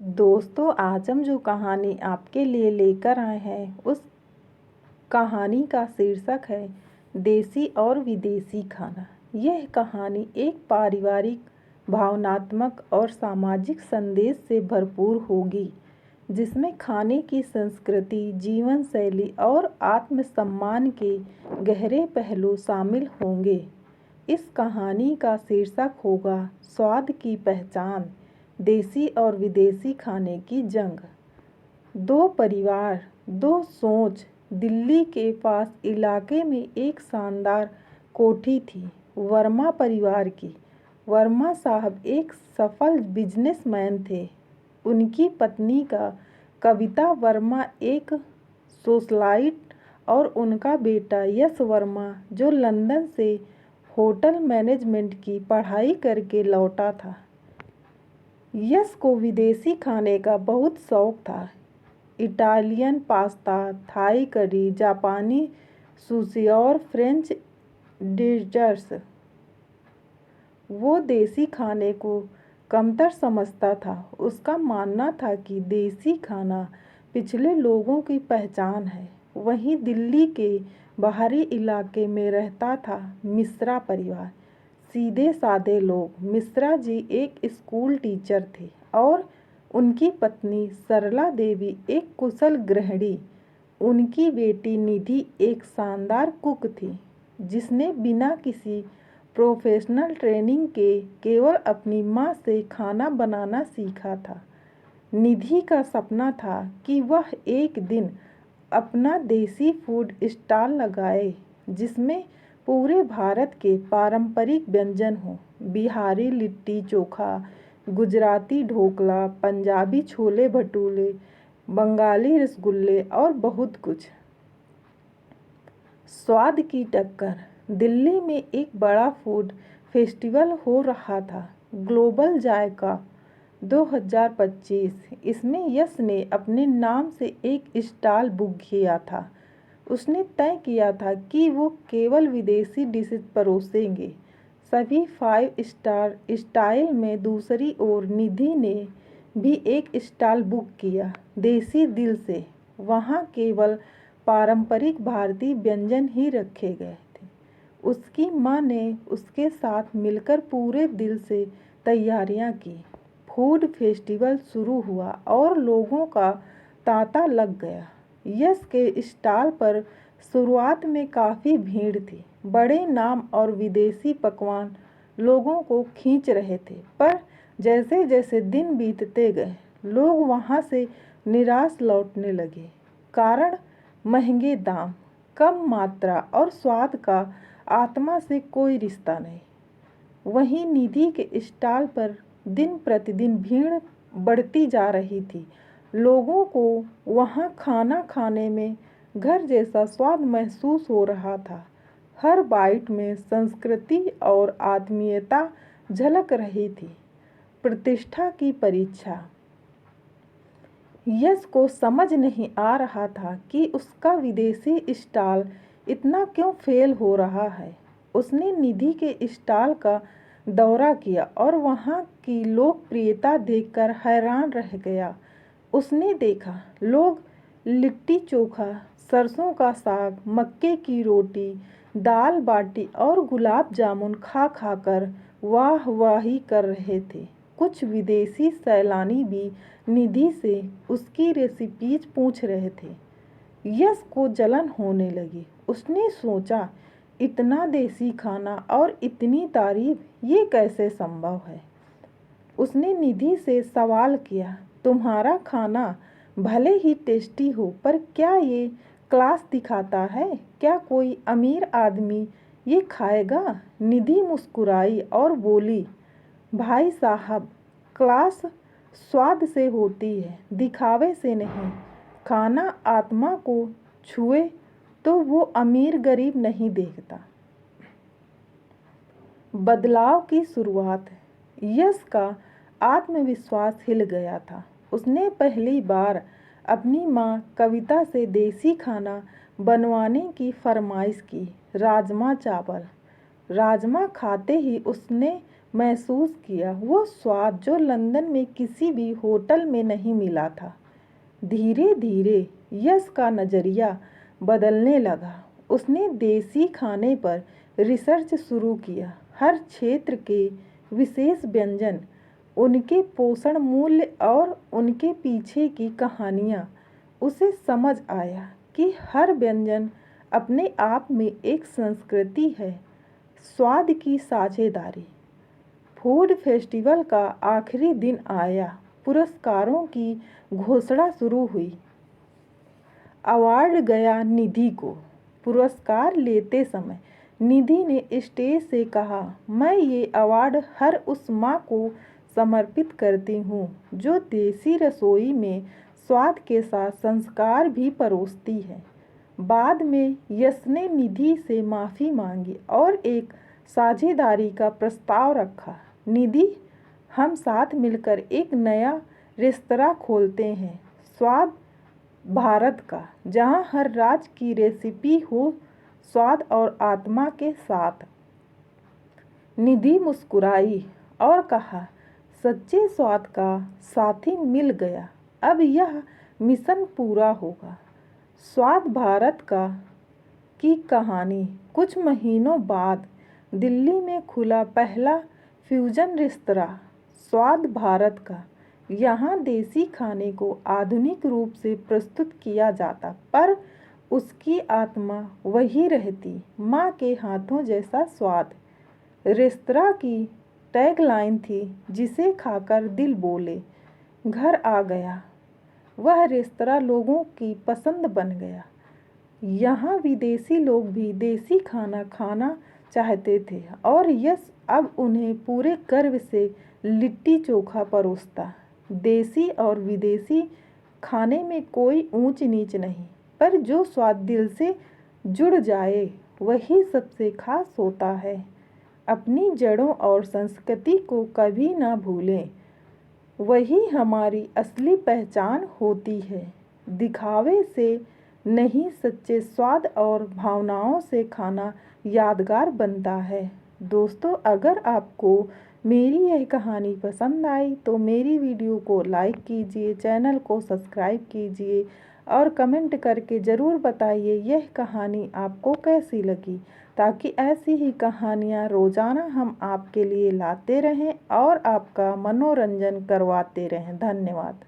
दोस्तों, आज हम जो कहानी आपके लिए लेकर आए हैं उस कहानी का शीर्षक है देसी और विदेशी खाना। यह कहानी एक पारिवारिक, भावनात्मक और सामाजिक संदेश से भरपूर होगी, जिसमें खाने की संस्कृति, जीवन शैली और आत्मसम्मान के गहरे पहलू शामिल होंगे। इस कहानी का शीर्षक होगा स्वाद की पहचान, देसी और विदेशी खाने की जंग। दो परिवार, दो सोच। दिल्ली के पास इलाके में एक शानदार कोठी थी वर्मा परिवार की। वर्मा साहब एक सफल बिजनेसमैन थे। उनकी पत्नी का कविता वर्मा एक सोशलाइट और उनका बेटा यश वर्मा, जो लंदन से होटल मैनेजमेंट की पढ़ाई करके लौटा था। यश को विदेशी खाने का बहुत शौक था। इटालियन पास्ता, थाई करी, जापानी सुशी और फ्रेंच डिजर्ट्स। वो देसी खाने को कमतर समझता था। उसका मानना था कि देसी खाना पिछले लोगों की पहचान है। वहीं दिल्ली के बाहरी इलाके में रहता था मिश्रा परिवार, सीधे साधे लोग। मिश्रा जी एक स्कूल टीचर थे और उनकी पत्नी सरला देवी एक कुशल गृहिणी। उनकी बेटी निधि एक शानदार कुक थी, जिसने बिना किसी प्रोफेशनल ट्रेनिंग के केवल अपनी माँ से खाना बनाना सीखा था। निधि का सपना था कि वह एक दिन अपना देसी फूड स्टॉल लगाए, जिसमें पूरे भारत के पारंपरिक व्यंजन हों। बिहारी लिट्टी चोखा, गुजराती ढोकला, पंजाबी छोले भटूरे, बंगाली रसगुल्ले और बहुत कुछ। स्वाद की टक्कर। दिल्ली में एक बड़ा फूड फेस्टिवल हो रहा था, ग्लोबल जायका 2025। इसमें यश ने अपने नाम से एक स्टॉल बुक किया था। उसने तय किया था कि वो केवल विदेशी डिशेज परोसेंगे, सभी 5 स्टार स्टाइल में। दूसरी ओर निधि ने भी एक स्टॉल बुक किया, देसी दिल से। वहाँ केवल पारंपरिक भारतीय व्यंजन ही रखे गए थे। उसकी माँ ने उसके साथ मिलकर पूरे दिल से तैयारियाँ की। फूड फेस्टिवल शुरू हुआ और लोगों का तांता लग गया। यश के स्टॉल पर शुरुआत में काफ़ी भीड़ थी। बड़े नाम और विदेशी पकवान लोगों को खींच रहे थे, पर जैसे जैसे दिन बीतते गए, लोग वहाँ से निराश लौटने लगे। कारण महंगे दाम, कम मात्रा और स्वाद का आत्मा से कोई रिश्ता नहीं। वहीं निधि के स्टॉल पर दिन प्रतिदिन भीड़ बढ़ती जा रही थी। लोगों को वहाँ खाना खाने में घर जैसा स्वाद महसूस हो रहा था। हर बाइट में संस्कृति और आत्मीयता झलक रही थी। प्रतिष्ठा की परीक्षा। यश को समझ नहीं आ रहा था कि उसका विदेशी स्टॉल इतना क्यों फेल हो रहा है। उसने निधि के स्टॉल का दौरा किया और वहाँ की लोकप्रियता देखकर हैरान रह गया। उसने देखा लोग लिट्टी चोखा, सरसों का साग, मक्के की रोटी, दाल बाटी और गुलाब जामुन खा खाकर वाह वाही कर रहे थे। कुछ विदेशी सैलानी भी निधि से उसकी रेसिपीज पूछ रहे थे। यश को जलन होने लगी। उसने सोचा, इतना देसी खाना और इतनी तारीफ, ये कैसे संभव है। उसने निधि से सवाल किया, तुम्हारा खाना भले ही टेस्टी हो, पर क्या ये क्लास दिखाता है? क्या कोई अमीर आदमी ये खाएगा? निधि मुस्कुराई और बोली, भाई साहब, क्लास स्वाद से होती है, दिखावे से नहीं। खाना आत्मा को छुए तो वो अमीर गरीब नहीं देखता। बदलाव की शुरुआत। यश का आत्मविश्वास हिल गया था। उसने पहली बार अपनी माँ कविता से देसी खाना बनवाने की फरमाइश की। राजमा चावल। राजमा खाते ही उसने महसूस किया, वो स्वाद जो लंदन में किसी भी होटल में नहीं मिला था। धीरे धीरे यश का नज़रिया बदलने लगा। उसने देसी खाने पर रिसर्च शुरू किया। हर क्षेत्र के विशेष व्यंजन, उनके पोषण मूल्य और उनके पीछे की कहानियाँ। उसे समझ आया कि हर व्यंजन अपने आप में एक संस्कृति है, स्वाद की साझेदारी। फूड फेस्टिवल का आखिरी दिन आया। पुरस्कारों की घोषणा शुरू हुई। अवार्ड गया निधि को। पुरस्कार लेते समय निधि ने स्टेज से कहा, मैं ये अवार्ड हर उस माँ को समर्पित करती हूँ जो देसी रसोई में स्वाद के साथ संस्कार भी परोसती है। बाद में यश ने निधि से माफ़ी मांगी और एक साझेदारी का प्रस्ताव रखा। निधि, हम साथ मिलकर एक नया रेस्तरां खोलते हैं, स्वाद भारत का, जहां हर राज्य की रेसिपी हो स्वाद और आत्मा के साथ। निधि मुस्कुराई और कहा, सच्चे स्वाद का साथी मिल गया, अब यह मिशन पूरा होगा। स्वाद भारत का की कहानी। कुछ महीनों बाद दिल्ली में खुला पहला फ्यूजन रेस्तरां, स्वाद भारत का। यहाँ देसी खाने को आधुनिक रूप से प्रस्तुत किया जाता, पर उसकी आत्मा वही रहती, माँ के हाथों जैसा स्वाद। रेस्तरां की टैगलाइन थी, जिसे खाकर दिल बोले घर आ गया। वह रेस्तरां लोगों की पसंद बन गया। यहाँ विदेशी लोग भी देसी खाना खाना चाहते थे और यश अब उन्हें पूरे गर्व से लिट्टी चोखा परोसता। देसी और विदेशी खाने में कोई ऊंच नीच नहीं, पर जो स्वाद दिल से जुड़ जाए वही सबसे खास होता है। अपनी जड़ों और संस्कृति को कभी ना भूलें, वही हमारी असली पहचान होती है। दिखावे से नहीं, सच्चे स्वाद और भावनाओं से खाना यादगार बनता है। दोस्तों, अगर आपको मेरी यह कहानी पसंद आई तो मेरी वीडियो को लाइक कीजिए, चैनल को सब्सक्राइब कीजिए और कमेंट करके ज़रूर बताइए यह कहानी आपको कैसी लगी, ताकि ऐसी ही कहानियाँ रोज़ाना हम आपके लिए लाते रहें और आपका मनोरंजन करवाते रहें। धन्यवाद।